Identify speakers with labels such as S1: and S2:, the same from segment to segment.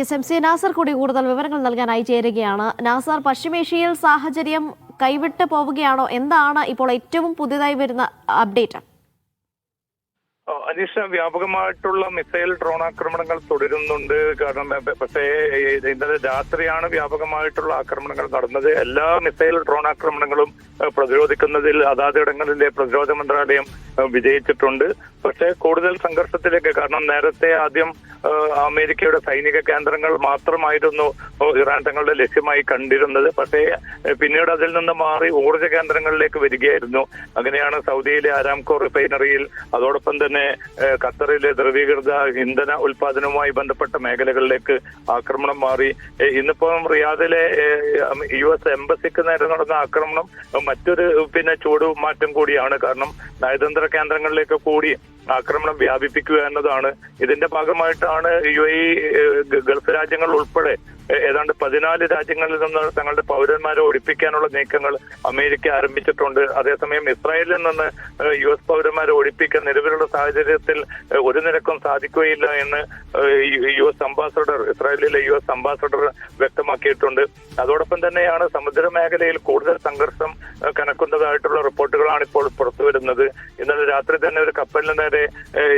S1: SMC Nasar കൂടി കൂടുതൽ വിവരങ്ങൾ നൽകാനായി ചേരുകയാണ്. നാസർ, പശ്ചിമേഷ്യയിൽ സാഹചര്യം കൈവിട്ട് പോവുകയാണോ? എന്താണ് ഇപ്പോൾ ഏറ്റവും പുതിയതായി വരുന്ന അപ്ഡേറ്റ്?
S2: അനീഷ, വ്യാപകമായിട്ടുള്ള മിസൈൽ ഡ്രോൺ ആക്രമണങ്ങൾ തുടരുന്നുണ്ട്. കാരണം പക്ഷേ ഇന്നലെ രാത്രിയാണ് വ്യാപകമായിട്ടുള്ള ആക്രമണങ്ങൾ നടന്നത്. എല്ലാ മിസൈൽ ഡ്രോൺ ആക്രമണങ്ങളും പ്രതിരോധിക്കുന്നതിൽ അതാതിടങ്ങളിലെ പ്രതിരോധ മന്ത്രാലയം വിജയിച്ചിട്ടുണ്ട്. പക്ഷേ കൂടുതൽ സംഘർഷത്തിലേക്ക്, കാരണം നേരത്തെ ആദ്യം അമേരിക്കയുടെ സൈനിക കേന്ദ്രങ്ങൾ മാത്രമായിരുന്നു ഇറാൻ തങ്ങളുടെ ലക്ഷ്യമായി കണ്ടിരുന്നത്. പക്ഷേ പിന്നീട് അതിൽ നിന്ന് മാറി ഊർജ്ജ കേന്ദ്രങ്ങളിലേക്ക് വരികയായിരുന്നു. അങ്ങനെയാണ് സൗദിയിലെ അരാംകോ റിഫൈനറിയിൽ, അതോടൊപ്പം തന്നെ ഖത്തറിലെ ദ്രവീകൃത ഇന്ധന ഉൽപാദനവുമായി ബന്ധപ്പെട്ട മേഖലകളിലേക്ക് ആക്രമണം മാറി. ഇന്നിപ്പം റിയാദിലെ US എംബസിക്ക് നേരെ നടന്ന ആക്രമണം മറ്റൊരു ചൂട് മാറ്റം കൂടിയാണ്. കാരണം നയതന്ത്ര കേന്ദ്രങ്ങളിലേക്ക് കൂടി ആക്രമണം വ്യാപിപ്പിക്കുക എന്നതാണ്. ഇതിന്റെ ഭാഗമായിട്ടാണ് UAE, ഗൾഫ് രാജ്യങ്ങൾ ഉൾപ്പെടെ ഏതാണ്ട് 14 രാജ്യങ്ങളിൽ നിന്ന് തങ്ങളുടെ പൗരന്മാരെ ഒഴിപ്പിക്കാനുള്ള നീക്കങ്ങൾ അമേരിക്ക ആരംഭിച്ചിട്ടുണ്ട്. അതേസമയം ഇസ്രായേലിൽ നിന്ന് US പൗരന്മാരെ ഒഴിപ്പിക്കാൻ നിലവിലുള്ള സാഹചര്യത്തിൽ ഒരു നിരക്കും സാധിക്കുകയില്ല എന്ന് ഇസ്രായേലിലെ US അംബാസഡർ വ്യക്തമാക്കിയിട്ടുണ്ട്. അതോടൊപ്പം തന്നെയാണ് സമുദ്ര മേഖലയിൽ കൂടുതൽ സംഘർഷം കനക്കുന്നതായിട്ടുള്ള റിപ്പോർട്ടുകളാണ് ഇപ്പോൾ പുറത്തുവരുന്നത്. ഇന്നലെ രാത്രി തന്നെ ഒരു കപ്പലിന് നേരെ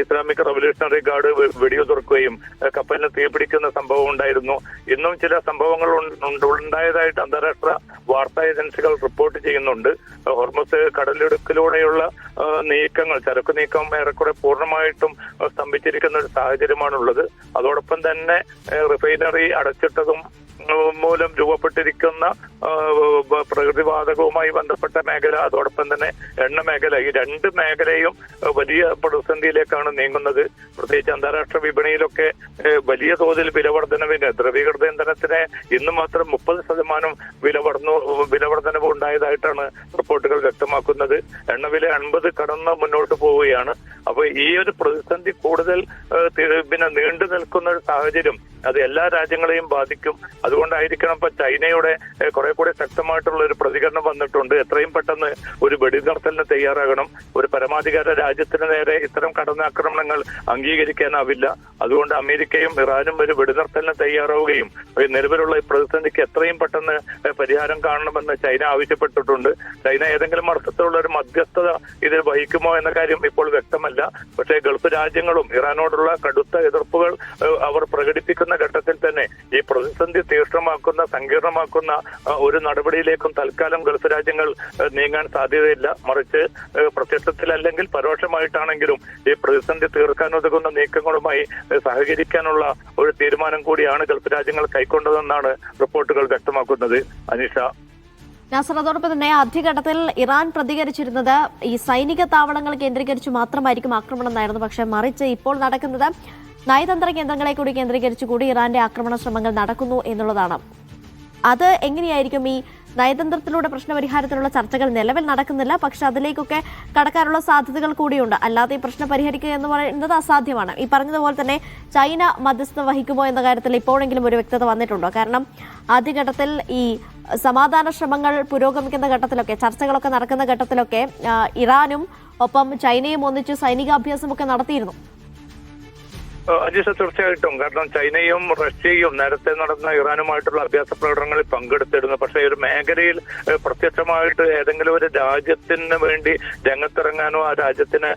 S2: ഇസ്ലാമിക് റവല്യൂഷണറി ഗാർഡ് വെടിയുതിർക്കുകയും കപ്പലിന് തീപിടിക്കുന്ന സംഭവം ഉണ്ടായിരുന്നു. ഇന്നും ചില സംഭവങ്ങൾ ഉണ്ടായതായിട്ട് അന്താരാഷ്ട്ര വാർത്താ ഏജൻസികൾ റിപ്പോർട്ട് ചെയ്യുന്നുണ്ട്. ഹോർമസ് കടലിടുക്കിലൂടെയുള്ള നീക്കങ്ങൾ, ചരക്ക് നീക്കം ഏറെക്കുറെ പൂർണ്ണമായിട്ടും സ്തംഭിച്ചിരിക്കുന്ന ഒരു സാഹചര്യമാണുള്ളത്. അതോടൊപ്പം തന്നെ റിഫൈനറി അടച്ചിട്ടതും മൂലം രൂപപ്പെട്ടിരിക്കുന്ന പ്രകൃതിവാതകവുമായി ബന്ധപ്പെട്ട മേഖല, അതോടൊപ്പം തന്നെ എണ്ണ മേഖല, ഈ രണ്ട് മേഖലയും വലിയ പ്രതിസന്ധിയിലേക്കാണ് നീങ്ങുന്നത്. പ്രത്യേകിച്ച് അന്താരാഷ്ട്ര വിപണിയിലൊക്കെ വലിയ തോതിൽ വിലവർദ്ധനവിന്, ദ്രവീകൃത ഇന്ധനത്തിന് ഇന്ന് മാത്രം 30% വിലവർദ്ധനവ് ഉണ്ടായതായിട്ടാണ് റിപ്പോർട്ടുകൾ വ്യക്തമാക്കുന്നത്. എണ്ണവില 50 കടന്ന് മുന്നോട്ട് പോവുകയാണ്. അപ്പൊ ഈ ഒരു പ്രതിസന്ധി കൂടുതൽ നീണ്ടു നിൽക്കുന്ന ഒരു സാഹചര്യം അത് എല്ലാ രാജ്യങ്ങളെയും ബാധിക്കും. അതുകൊണ്ടായിരിക്കണം ഇപ്പൊ ചൈനയുടെ കുറെ കൂടി ശക്തമായിട്ടുള്ള ഒരു പ്രതികരണം വന്നിട്ടുണ്ട്. എത്രയും പെട്ടെന്ന് ഒരു വെടിനിർത്തലിന് തയ്യാറാകണം. ഒരു പരമാധികാര രാജ്യത്തിന് നേരെ ഇത്തരം കടന്നാക്രമണങ്ങൾ അംഗീകരിക്കാനാവില്ല. അതുകൊണ്ട് അമേരിക്കയും ഇറാനും ഒരു വെടിനിർത്തലിന് തയ്യാറാവുകയും നിലവിലുള്ള ഈ പ്രതിസന്ധിക്ക് എത്രയും പെട്ടെന്ന് പരിഹാരം കാണണമെന്ന് ചൈന ആവശ്യപ്പെട്ടിട്ടുണ്ട്. ചൈന ഏതെങ്കിലും അർത്ഥത്തിലുള്ള ഒരു മധ്യസ്ഥത ഇതിൽ വഹിക്കുമോ എന്ന കാര്യം ഇപ്പോൾ വ്യക്തമല്ല. പക്ഷേ ഗൾഫ് രാജ്യങ്ങളും ഇറാനോടുള്ള കടുത്ത എതിർപ്പുകൾ അവർ പ്രകടിപ്പിക്കുന്ന ഘട്ടത്തിൽ തന്നെ ഈ പ്രതിസന്ധി തീക്ഷ്ണമാക്കുന്ന, സങ്കീർണമാക്കുന്ന ഒരു നടപടിയിലേക്കും തൽക്കാലം ഗൾഫ് രാജ്യങ്ങൾ നീങ്ങാൻ സാധ്യതയില്ല. മറിച്ച് പ്രത്യക്ഷത്തിലല്ലെങ്കിൽ പരോക്ഷമായിട്ടാണെങ്കിലും ഈ പ്രതിസന്ധി തീർക്കാൻ ഉതകുന്ന നീക്കങ്ങളുമായി സഹകരിക്കാനുള്ള ഒരു തീരുമാനം കൂടിയാണ് ഗൾഫ് രാജ്യങ്ങൾ കൈക്കൊണ്ടതെന്നാണ് റിപ്പോർട്ടുകൾ വ്യക്തമാക്കുന്നത്. അനീഷ.
S1: നാസർ, അതോടൊപ്പം തന്നെ ആദ്യഘട്ടത്തിൽ ഇറാൻ പ്രതികരിച്ചിരുന്നത് ഈ സൈനിക താവളങ്ങൾ കേന്ദ്രീകരിച്ച് മാത്രമായിരിക്കും ആക്രമണം എന്നായിരുന്നു. പക്ഷെ മറിച്ച് ഇപ്പോൾ നടക്കുന്നത് നയതന്ത്ര കേന്ദ്രങ്ങളെ കൂടി കേന്ദ്രീകരിച്ചുകൂടി ഇറാന്റെ ആക്രമണ ശ്രമങ്ങൾ നടക്കുന്നു എന്നുള്ളതാണ്. അത് എങ്ങനെയായിരിക്കും? ഈ നയതന്ത്രത്തിലൂടെ പ്രശ്നപരിഹാരത്തിനുള്ള ചർച്ചകൾ നിലവിൽ നടക്കുന്നില്ല, പക്ഷെ അതിലേക്കൊക്കെ കടക്കാനുള്ള സാധ്യതകൾ കൂടിയുണ്ട്. അല്ലാതെ ഈ പ്രശ്നം പരിഹരിക്കുക എന്ന് പറയുന്നത് അസാധ്യമാണ്. ഈ പറഞ്ഞതുപോലെ തന്നെ ചൈന മധ്യസ്ഥത വഹിക്കുമോ എന്ന കാര്യത്തിൽ ഇപ്പോഴെങ്കിലും ഒരു വ്യക്തത വന്നിട്ടുണ്ടോ? കാരണം ആദ്യഘട്ടത്തിൽ ഈ സമാധാന ശ്രമങ്ങൾ പുരോഗമിക്കുന്ന ഘട്ടത്തിലൊക്കെ, ചർച്ചകളൊക്കെ നടക്കുന്ന ഘട്ടത്തിലൊക്കെ ഇറാനും ഒപ്പം ചൈനയും ഒന്നിച്ച് സൈനികാഭ്യാസമൊക്കെ നടത്തിയിരുന്നു.
S2: അജീഷ, തീർച്ചയായിട്ടും. കാരണം ചൈനയും റഷ്യയും നേരത്തെ നടന്ന ഇറാനുമായിട്ടുള്ള അഭ്യാസ പ്രകടനങ്ങളിൽ പങ്കെടുത്തിരുന്നു. പക്ഷേ ഒരു മേഖലയിൽ പ്രത്യക്ഷമായിട്ട് ഏതെങ്കിലും ഒരു രാജ്യത്തിന് വേണ്ടി രംഗത്തിറങ്ങാനോ ആ രാജ്യത്തിന്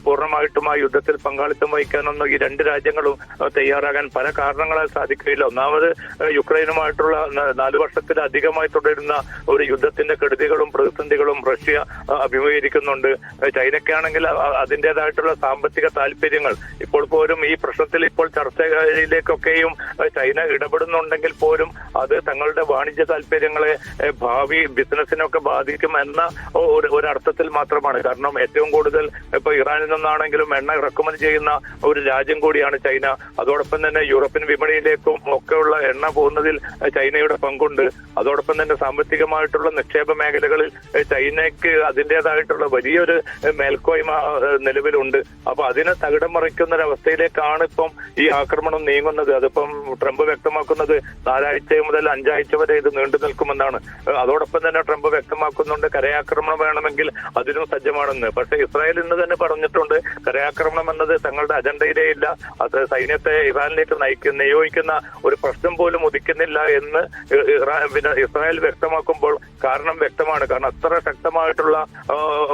S2: പൂർണ്ണമായിട്ടും ആ യുദ്ധത്തിൽ പങ്കാളിത്തം വഹിക്കാനൊന്നും ഈ രണ്ട് രാജ്യങ്ങളും തയ്യാറാകാൻ പല കാരണങ്ങളാൽ സാധിക്കുകയില്ല. ഒന്നാമത് യുക്രൈനുമായിട്ടുള്ള 4 വർഷത്തിലധികമായി തുടരുന്ന ഒരു യുദ്ധത്തിന്റെ കെടുതികളും പ്രതിസന്ധികളും റഷ്യ അഭിമുഖീകരിക്കുന്നുണ്ട്. ചൈനയ്ക്കാണെങ്കിൽ അതിൻ്റെതായിട്ടുള്ള സാമ്പത്തിക താല്പര്യങ്ങൾ ഇപ്പോൾ പോലും ഈ പ്രശ്നത്തിൽ ഇപ്പോൾ ചർച്ചയിലേക്കൊക്കെയും ചൈന ഇടപെടുന്നുണ്ടെങ്കിൽ പോലും അത് തങ്ങളുടെ വാണിജ്യ താല്പര്യങ്ങളെ, ഭാവി ബിസിനസിനൊക്കെ ബാധിക്കും എന്ന ഒരർത്ഥത്തിൽ മാത്രമാണ്. കാരണം ഏറ്റവും കൂടുതൽ ഇപ്പൊ ഇറാനിൽ നിന്നാണെങ്കിലും എണ്ണ ഇറക്കുമതി ചെയ്യുന്ന ഒരു രാജ്യം കൂടിയാണ് ചൈന. അതോടൊപ്പം തന്നെ യൂറോപ്യൻ വിപണിയിലേക്കും ഒക്കെയുള്ള എണ്ണ പോകുന്നതിൽ ചൈനയുടെ പങ്കുണ്ട്. അതോടൊപ്പം തന്നെ സാമ്പത്തികമായിട്ടുള്ള നിക്ഷേപ മേഖലകളിൽ ചൈനയ്ക്ക് അതിൻ്റെതായിട്ടുള്ള വലിയൊരു മേൽക്കോയ്മ നിലവിലുണ്ട്. അപ്പൊ അതിനെ തകിടം മറിക്കുന്ന ഒരവസ്ഥയിൽ ദിശയിലേക്കാണ് ഇപ്പം ഈ ആക്രമണം നീങ്ങുന്നത്. അതിപ്പം ട്രംപ് വ്യക്തമാക്കുന്നത് 4 ആഴ്ച മുതൽ 5 ആഴ്ച വരെ ഇത് നീണ്ടു നിൽക്കുമെന്നാണ്. അതോടൊപ്പം തന്നെ ട്രംപ് വ്യക്തമാക്കുന്നുണ്ട് കരയാക്രമണം വേണമെങ്കിൽ അതിനും സജ്ജമാണെന്ന്. പക്ഷേ ഇസ്രായേൽ ഇന്ന് തന്നെ പറഞ്ഞിട്ടുണ്ട് കരയാക്രമണം എന്നത് തങ്ങളുടെ അജണ്ടയിലേ ഇല്ല, അത് സൈന്യത്തെ ഇറാനിലേക്ക് നിയോഗിക്കുന്ന ഒരു പ്രശ്നം പോലും ഉദിക്കുന്നില്ല എന്ന് ഇസ്രായേൽ വ്യക്തമാക്കുമ്പോൾ കാരണം വ്യക്തമാണ്. കാരണം അത്ര ശക്തമായിട്ടുള്ള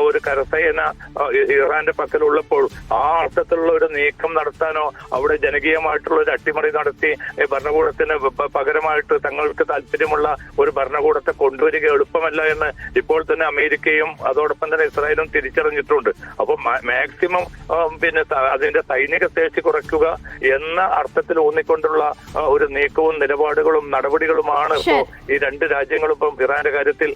S2: ഒരു കരസേന ഇറാന്റെ പക്കലുള്ളപ്പോൾ ആ അർത്ഥത്തിലുള്ള ഒരു നീക്കം നടത്താനോ അവിടെ ജനകീയമായിട്ടുള്ള ഒരു അട്ടിമറി നടത്തി ഭരണകൂടത്തിന് പകരമായിട്ട് തങ്ങൾക്ക് താല്പര്യമുള്ള ഒരു ഭരണകൂടത്തെ കൊണ്ടുവരിക എളുപ്പമല്ല എന്ന് ഇപ്പോൾ തന്നെ അമേരിക്കയും അതോടൊപ്പം തന്നെ ഇസ്രായേലും തിരിച്ചറിഞ്ഞിട്ടുണ്ട്. അപ്പൊ മാക്സിമം അതിന്റെ സൈനിക ശേഷി കുറയ്ക്കുക എന്ന അർത്ഥത്തിൽ ഊന്നിക്കൊണ്ടുള്ള ഒരു നീക്കവും നിലപാടുകളും നടപടികളുമാണ് ഇപ്പോൾ ഈ 2 രാജ്യങ്ങളും ഇപ്പം ഇറാന്റെ കാര്യത്തിൽ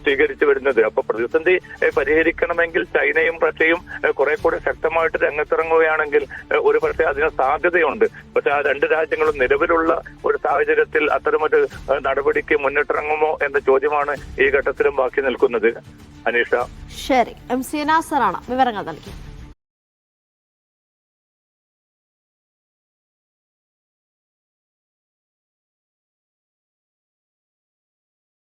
S2: സ്വീകരിച്ചു വരുന്നത്. അപ്പൊ പ്രതിസന്ധി പരിഹരിക്കണമെങ്കിൽ ചൈനയും റഷ്യയും കുറെ കൂടെ ശക്തമായിട്ട് രംഗത്തിറങ്ങുകയാണെങ്കിൽ ഒരു പക്ഷേ അതിന് സാധ്യതയുണ്ട്. പക്ഷെ ആ 2 രാജ്യങ്ങളും നിലവിലുള്ള ഒരു സാഹചര്യത്തിൽ അത്തരമൊരു നടപടിക്ക് മുന്നിട്ടിറങ്ങുമോ എന്ന ചോദ്യമാണ് ഈ ഘട്ടത്തിലും ബാക്കി നിൽക്കുന്നത്. അനീഷ.
S1: ശരി, MC നാസറാണ് വിവരങ്ങൾ നൽകി.